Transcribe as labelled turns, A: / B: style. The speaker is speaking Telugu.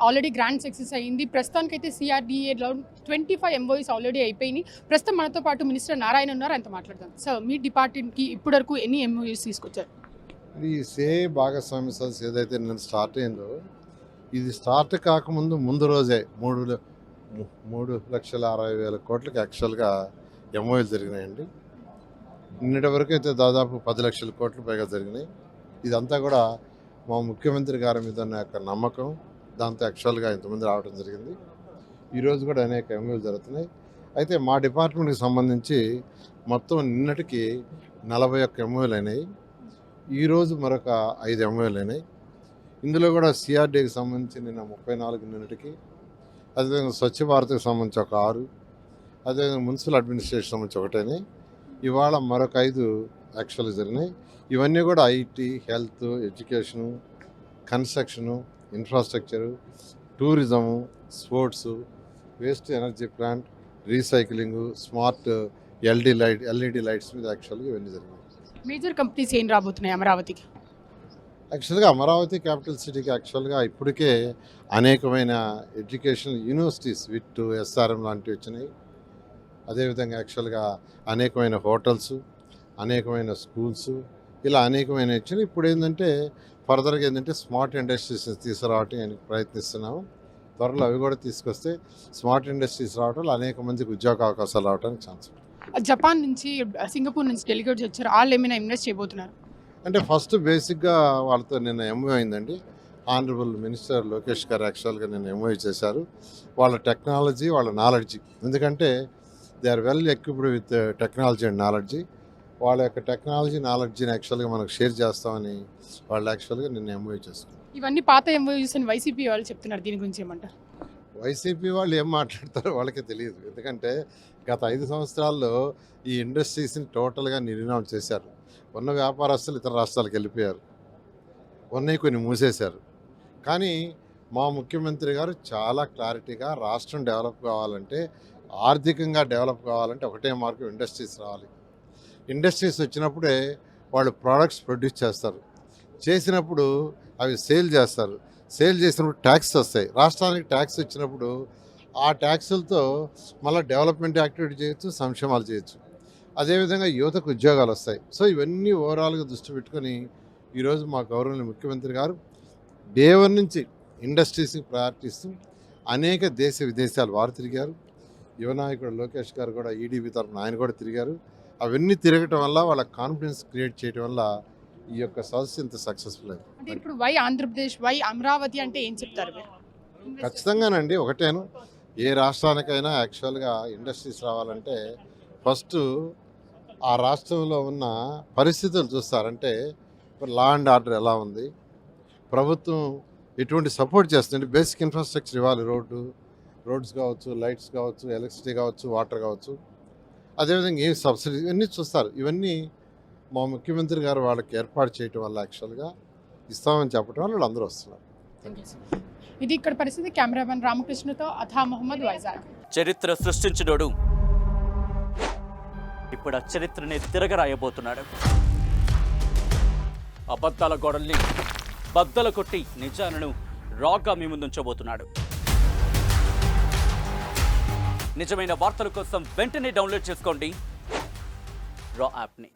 A: ఆల్రెడీ గ్రాండ్ సక్సెస్ అయింది. ప్రస్తుతానికైతే సిఆర్డీఏలో 25 ఎంఓయూస్ ఆల్రెడీ అయిపోయినాయి. ప్రస్తుతం మనతో పాటు మినిస్టర్ నారాయణ ఉన్నారు, ఆయనతో మాట్లాడదాం. సార్, మీ డిపార్ట్మెంట్కి ఇప్పటివరకు ఎన్ని ఎంఓయూస్ తీసుకొచ్చారు?
B: ఈ భాగస్వామ్య సదస్సు ఏదైతే నేను స్టార్ట్ అయిందో, ఇది స్టార్ట్ కాకముందు ముందు రోజే 3,60,000 కోట్లకి యాక్చువల్గా ఎంఓయూలు జరిగినాయండి. నిన్నటి వరకు అయితే దాదాపు 10 లక్షల కోట్ల పైగా జరిగినాయి. ఇదంతా కూడా మా ముఖ్యమంత్రి గారి మీద ఉన్న యొక్క నమ్మకం, దాంతో యాక్చువల్గా ఇంతమంది రావడం జరిగింది. ఈరోజు కూడా అనేక ఎంఓయూలు జరుగుతున్నాయి. అయితే మా డిపార్ట్మెంట్కి సంబంధించి మొత్తం నిన్నటికి 41 ఎంఓయూలు అయినాయి. ఈరోజు మరొక 5 ఎంఓయూలు అయినాయి. ఇందులో కూడా సిఆర్డీకి సంబంధించి నిన్న 34 నిన్నటికి, అదేవిధంగా స్వచ్ఛ భారత్కి సంబంధించి ఒక 6, అదేవిధంగా మున్సిపల్ అడ్మినిస్ట్రేషన్ సంబంధించి ఒకటేనే. ఇవాళ మరొక 5 యాక్చువల్గా జరిగినాయి. ఇవన్నీ కూడా IT, health, education, construction, infrastructure, tourism, sports, waste energy plant, recycling, smart LED lights మీద యాక్చువల్గా ఇవన్నీ జరిగినాయి.
A: మేజర్ కంపెనీస్ ఏం రాబోతున్నాయి అమరావతికి?
B: యాక్చువల్గా అమరావతి క్యాపిటల్ సిటీకి యాక్చువల్గా ఇప్పటికే అనేకమైన ఎడ్యుకేషనల్ యూనివర్సిటీస్ విట్ ఎస్ఆర్ఎం లాంటివి వచ్చినాయి. అదేవిధంగా యాక్చువల్గా అనేకమైన హోటల్స్, అనేకమైన స్కూల్స్, ఇలా అనేకమైన వచ్చినాయి. ఇప్పుడు ఏంటంటే ఫర్దర్గా ఏంటంటే స్మార్ట్ ఇండస్ట్రీస్ తీసుకురావడానికి ప్రయత్నిస్తున్నాము. త్వరలో అవి కూడా తీసుకొస్తే స్మార్ట్ ఇండస్ట్రీస్ రావడం వల్ల అనేక మందికి ఉద్యోగ అవకాశాలు రావడానికి ఛాన్స్ ఉంది.
A: జపాన్ నుంచి, సింగపూర్ నుంచి డెలిగేట్స్ వచ్చారు, వాళ్ళు ఏమైనా ఇన్వెస్ట్ చేయబోతున్నారు?
B: అంటే ఫస్ట్ బేసిక్గా వాళ్ళతో నిన్న ఎంఓయూ అయిందండి. ఆనరబుల్ మినిస్టర్ లోకేష్ గారు యాక్చువల్గా నిన్న ఎంఓయూ చేశారు. వాళ్ళ టెక్నాలజీ, వాళ్ళ నాలెడ్జీ, ఎందుకంటే they are well equipped with technology and knowledge. వాళ్ళ యొక్క టెక్నాలజీ నాలెడ్జీని యాక్చువల్గా మనకు షేర్ చేస్తామని వాళ్ళు యాక్చువల్గా నిన్న ఎంఓయూ చేసుకున్నారు.
A: ఇవన్నీ పాత ఎంఓయూస్ అని వైసీపీ వాళ్ళు చెప్తున్నారు, దీని గురించి ఏమంటారు?
B: వైసీపీ వాళ్ళు ఏం మాట్లాడతారో వాళ్ళకే తెలియదు. ఎందుకంటే గత 5 సంవత్సరాల్లో ఈ ఇండస్ట్రీస్ని టోటల్గా నిర్వీర్యం చేశారు. ఉన్న వ్యాపారస్తులు ఇతర రాష్ట్రాలకు వెళ్ళిపోయారు, ఉన్నాయి కొన్ని మూసేశారు. కానీ మా ముఖ్యమంత్రి గారు చాలా క్లారిటీగా రాష్ట్రం డెవలప్ కావాలంటే, ఆర్థికంగా డెవలప్ కావాలంటే ఒకటే మార్గం, ఇండస్ట్రీస్ రావాలి. ఇండస్ట్రీస్ వచ్చినప్పుడే వాళ్ళు ప్రోడక్ట్స్ ప్రొడ్యూస్ చేస్తారు, చేసినప్పుడు అవి సేల్ చేస్తారు, సేల్ చేసినప్పుడు ట్యాక్స్ వస్తాయి. రాష్ట్రానికి ట్యాక్స్ వచ్చినప్పుడు ఆ ట్యాక్సులతో మళ్ళీ డెవలప్మెంట్ యాక్టివిటీ చేయొచ్చు, సంక్షేమాలు చేయొచ్చు. అదేవిధంగా యువతకు ఉద్యోగాలు వస్తాయి. సో ఇవన్నీ ఓవరాల్గా దృష్టి పెట్టుకొని ఈరోజు మా గౌరవనీయ ముఖ్యమంత్రి గారు డే 1 నుంచి ఇండస్ట్రీస్కి ప్రయారిటీ ఇస్తూ అనేక దేశ విదేశాలు వారు తిరిగారు. యువ నాయకుడు లోకేష్ గారు కూడా ఈడీబీ తరఫున ఆయన కూడా తిరిగారు. అవన్నీ తిరగటం వల్ల వాళ్ళ కాన్ఫిడెన్స్ క్రియేట్ చేయడం వల్ల ఈ యొక్క సదస్సు ఇంత సక్సెస్ఫుల్ అయింది.
A: అంటే ఇప్పుడు వై ఆంధ్రప్రదేశ్, వై అమరావతి అంటే ఏం చెప్తారు?
B: ఖచ్చితంగానండి, ఒకటేను, ఏ రాష్ట్రానికైనా యాక్చువల్గా ఇండస్ట్రీస్ రావాలంటే ఫస్ట్ ఆ రాష్ట్రంలో ఉన్న పరిస్థితులు చూస్తారంటే లా అండ్ ఆర్డర్ ఎలా ఉంది, ప్రభుత్వం ఎటువంటి సపోర్ట్ చేస్తుంది, బేసిక్ ఇన్ఫ్రాస్ట్రక్చర్ ఇవ్వాలి, రోడ్స్ కావచ్చు, లైట్స్ కావచ్చు, ఎలక్ట్రిసిటీ కావచ్చు, వాటర్ కావచ్చు, అదేవిధంగా ఏం సబ్సిడీ, ఇవన్నీ చూస్తారు. ఇవన్నీ మా ముఖ్యమంత్రి గారు వాళ్ళకి ఏర్పాటు చేయటం వల్ల యాక్చువల్గా ఇస్తామని చెప్పడం వల్ల అందరూ వస్తున్నారు.
A: ఇది ఇక్కడ పరిస్థితి. కెమెరామెన్ రామకృష్ణతో అథా మొహమ్మద్, వైజాగ్.
C: చరిత్ర సృష్టించినోడు ఇప్పుడు ఆ చరిత్రని తిరగరాయబోతున్నాడు. అబద్ధాల గోడల్ని బద్దలు కొట్టి నిజాలను రాగా మీ ముందుంచబోతున్నాడు. నిజమైన వార్తల కోసం వెంటనే డౌన్లోడ్ చేసుకోండి రా యాప్ని.